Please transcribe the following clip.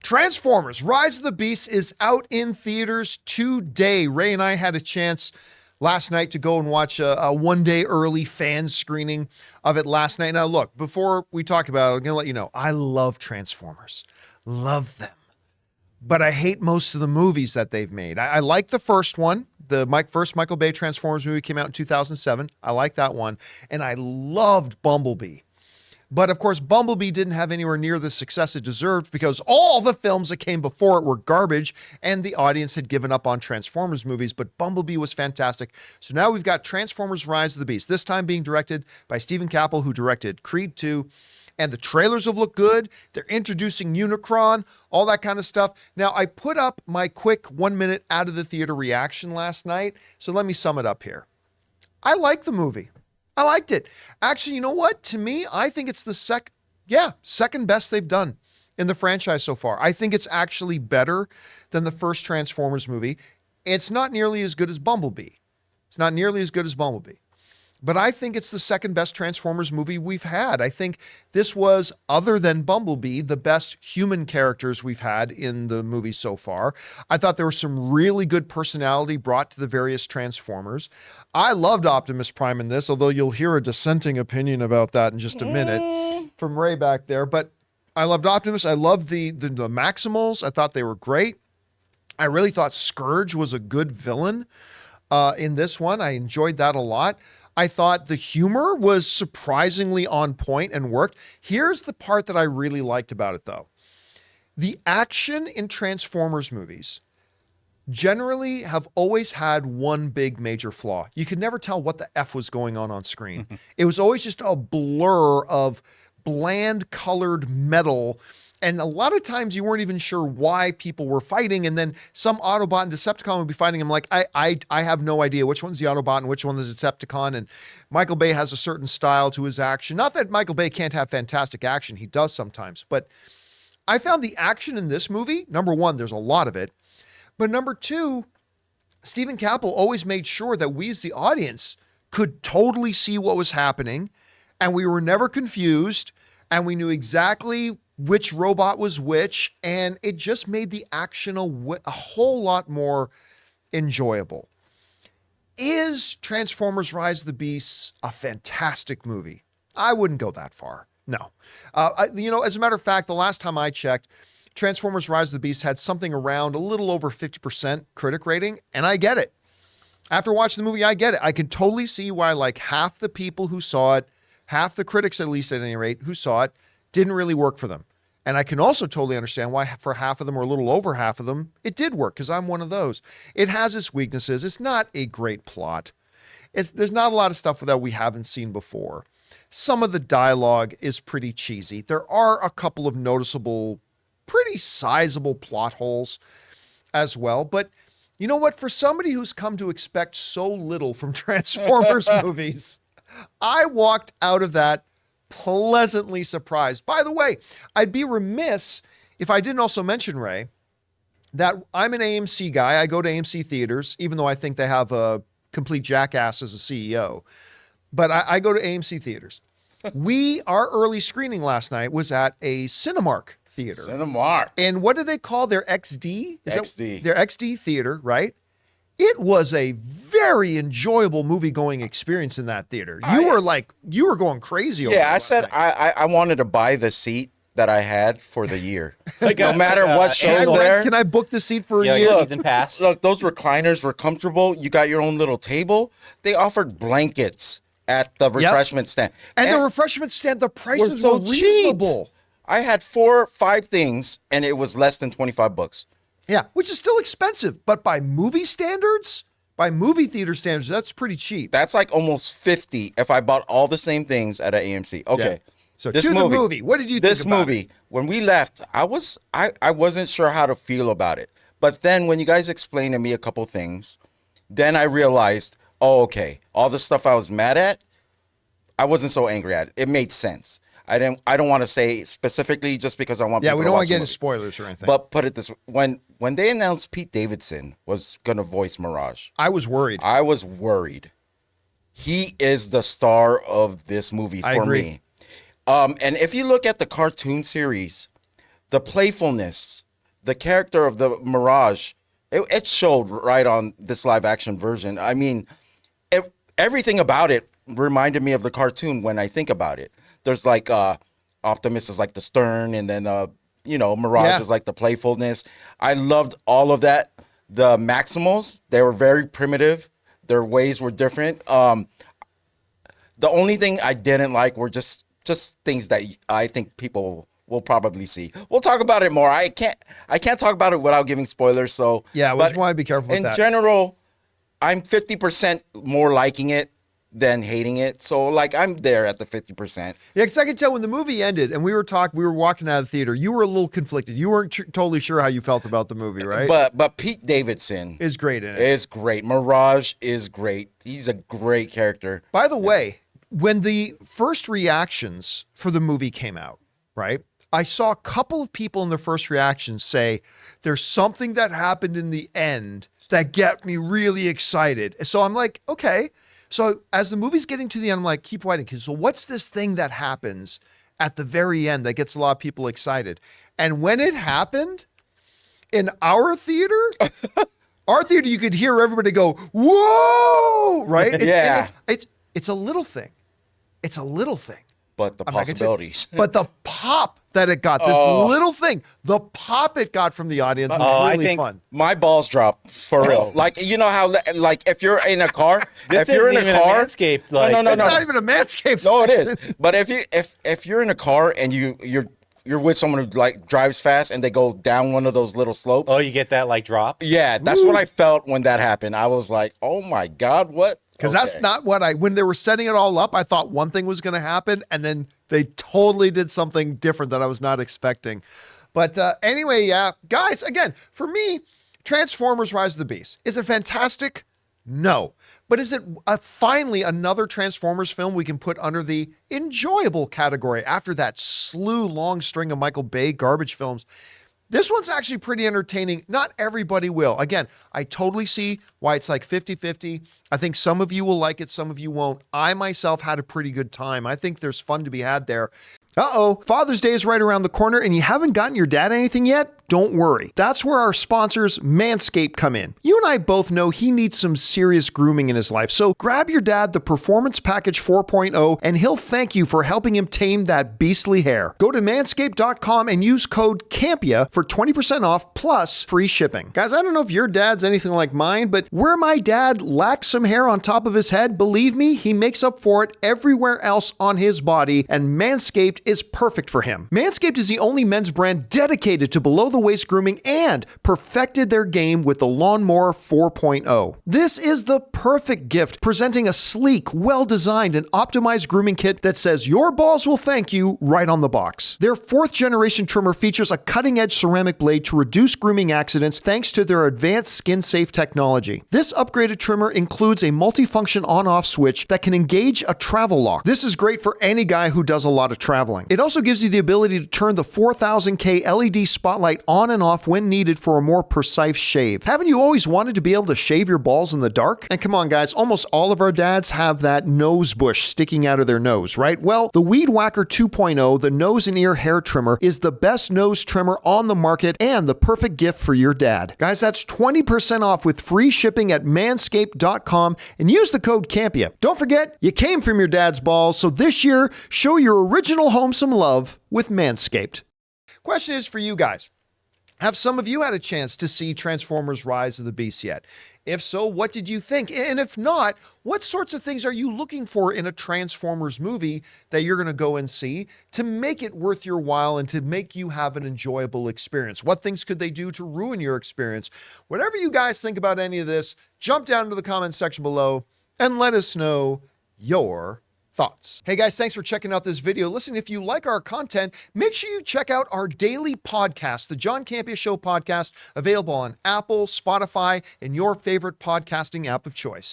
Transformers Rise of the Beast is out in theaters today. Ray and I had a chance last night to go and watch a one-day early fan screening of it last night. Now, look, before we talk about it, I'm going to let you know, I love Transformers. Love them. But I hate most of the movies that they've made. I like the first one. The first Michael Bay Transformers movie came out in 2007. I like that one. And I loved Bumblebee. But of course, Bumblebee didn't have anywhere near the success it deserved because all the films that came before it were garbage and the audience had given up on Transformers movies, but Bumblebee was fantastic. So now we've got Transformers Rise of the Beast, this time being directed by Stephen Campbell, who directed Creed 2. And the trailers have looked good. They're introducing Unicron, all that kind of stuff. Now, I put up my quick 1 minute out of the theater reaction last night. So let me sum it up here. I like the movie. I liked it. Actually, you know what? To me, I think it's the second best they've done in the franchise so far. I think it's actually better than the first Transformers movie. It's not nearly as good as Bumblebee. But I think it's the second best Transformers movie we've had. I think this was, other than Bumblebee, the best human characters we've had in the movie so far. I thought there was some really good personality brought to the various Transformers. I loved Optimus Prime in this, although you'll hear a dissenting opinion about that in just a minute from Ray back there. But I loved Optimus. I loved the Maximals. I thought they were great. I really thought Scourge was a good villain in this one. I enjoyed that a lot. I thought the humor was surprisingly on point and worked. Here's the part that I really liked about it, though. The action in Transformers movies generally have always had one big major flaw. You could never tell what the F was going on screen. It was always just a blur of bland colored metal. And a lot of times you weren't even sure why people were fighting. And then some Autobot and Decepticon would be fighting. I'm like, I have no idea which one's the Autobot and which one's the Decepticon. And Michael Bay has a certain style to his action. Not that Michael Bay can't have fantastic action. He does sometimes. But I found the action in this movie, number one, there's a lot of it. But number two, Stephen Campbell always made sure that we as the audience could totally see what was happening. And we were never confused. And we knew exactly which robot was which, and it just made the action a whole lot more enjoyable. Is Transformers Rise of the Beasts a fantastic movie? I wouldn't go that far. No. As a matter of fact, the last time I checked, Transformers Rise of the Beasts had something around a little over 50% critic rating, and I get it. After watching the movie, I get it. I can totally see why like half the people who saw it, half the critics at least at any rate, who saw it, didn't really work for them. And I can also totally understand why for half of them or a little over half of them, it did work because I'm one of those. It has its weaknesses. It's not a great plot. There's not a lot of stuff that we haven't seen before. Some of the dialogue is pretty cheesy. There are a couple of noticeable, pretty sizable plot holes as well. But you know what? For somebody who's come to expect so little from Transformers movies, I walked out of that pleasantly surprised. By the way, I'd be remiss if I didn't also mention, Ray, that I'm an AMC guy. I go to AMC theaters, even though I think they have a complete jackass as a CEO. But I go to AMC theaters. Our early screening last night was at a Cinemark theater. Cinemark. And what do they call their XD? XD. Their XD theater, right? It was a very enjoyable movie-going experience in that theater. You were going crazy over it. Yeah, I said I wanted to buy the seat that I had for the year. No matter what show there. Can I book the seat for a year? Look, pass. Look, those recliners were comfortable. You got your own little table. They offered blankets at the refreshment stand. And the refreshment stand, the prices were reasonable. Cheap. I had 4 or 5 things, and it was less than $25. Yeah, which is still expensive, but by movie standards, by movie theater standards, that's pretty cheap. That's like almost $50 if I bought all the same things at an AMC. Okay. Yeah. So the movie, what did you think about this movie? When we left, I wasn't sure how to feel about it. But then when you guys explained to me a couple things, then I realized, oh, okay, all the stuff I was mad at, I wasn't so angry at it. It made sense. I don't want to say specifically just because I want people to watch. Yeah, we don't want to get into spoilers or anything. But put it this way, when they announced Pete Davidson was going to voice Mirage, I was worried. He is the star of this movie for me. And if you look at the cartoon series, the playfulness, the character of the Mirage, it showed right on this live action version. I mean, everything about it reminded me of the cartoon when I think about it. There's like Optimus is like the stern, and then Mirage is like the playfulness. I loved all of that. The Maximals, they were very primitive. Their ways were different. The only thing I didn't like were just things that I think people will probably see. We'll talk about it more. I can't talk about it without giving spoilers. So yeah, we want to be careful with that. In general, I'm 50% more liking it than hating it. So like I'm there at the 50%. Yeah, because I could tell when the movie ended and we were walking out of the theater, you were a little conflicted. You weren't totally sure how you felt about the movie, right? But Pete Davidson is great in it. Is great. Mirage is great. He's a great character. By the way, when the first reactions for the movie came out, right? I saw a couple of people in the first reactions say, there's something that happened in the end that get me really excited. So I'm like, okay. So as the movie's getting to the end, I'm like, keep writing. So what's this thing that happens at the very end that gets a lot of people excited? And when it happened in our theater, you could hear everybody go, whoa, right? It's a little thing. It's a little thing. But the possibilities. But the pop that it got, this little thing, the pop it got from the audience was really fun. My balls dropped for real. Like, you know how, like, if you're in a car, if you're in a car, Manscaped, no, it's not even a Manscaped. No, it is. But if you're in a car and you're with someone who like drives fast and they go down one of those little slopes. Oh, you get that like drop? Yeah, that's what I felt when that happened. I was like, oh my God, what? Because that's not what when they were setting it all up, I thought one thing was going to happen, and then they totally did something different that I was not expecting. But anyway, yeah, guys, again, for me, Transformers Rise of the Beast, is it fantastic? No. But is it finally another Transformers film we can put under the enjoyable category after that long string of Michael Bay garbage films? This one's actually pretty entertaining. Not everybody will. Again, I totally see why it's like 50-50. I think some of you will like it, some of you won't. I myself had a pretty good time. I think there's fun to be had there. Father's Day is right around the corner and you haven't gotten your dad anything yet? Don't worry. That's where our sponsors, Manscaped, come in. You and I both know he needs some serious grooming in his life, so grab your dad the Performance Package 4.0 and he'll thank you for helping him tame that beastly hair. Go to manscaped.com and use code CAMPEA for 20% off plus free shipping. Guys, I don't know if your dad's anything like mine, but where my dad lacks some hair on top of his head, believe me, he makes up for it everywhere else on his body, and Manscaped is perfect for him. Manscaped is the only men's brand dedicated to below-the-waist grooming and perfected their game with the Lawnmower 4.0. This is the perfect gift, presenting a sleek, well-designed, and optimized grooming kit that says your balls will thank you right on the box. Their 4th-generation trimmer features a cutting-edge ceramic blade to reduce grooming accidents thanks to their advanced skin-safe technology. This upgraded trimmer includes a multifunction on-off switch that can engage a travel lock. This is great for any guy who does a lot of traveling. It also gives you the ability to turn the 4000K LED spotlight on and off when needed for a more precise shave. Haven't you always wanted to be able to shave your balls in the dark? And come on guys, almost all of our dads have that nose bush sticking out of their nose, right? Well, the Weed Whacker 2.0, the nose and ear hair trimmer, is the best nose trimmer on the market and the perfect gift for your dad. Guys, that's 20% off with free shipping at manscaped.com and use the code CAMPEA. Don't forget, you came from your dad's balls, so this year, show your original home some love with Manscaped. Question is for you guys. Have some of you had a chance to see Transformers Rise of the Beast yet? If so, what did you think? And if not, what sorts of things are you looking for in a Transformers movie that you're going to go and see to make it worth your while and to make you have an enjoyable experience? What things could they do to ruin your experience? Whatever you guys think about any of this, jump down into the comments section below and let us know your thoughts. Hey guys, thanks for checking out this video. Listen, if you like our content, make sure you check out our daily podcast, the John Campea Show podcast, available on Apple, Spotify, and your favorite podcasting app of choice.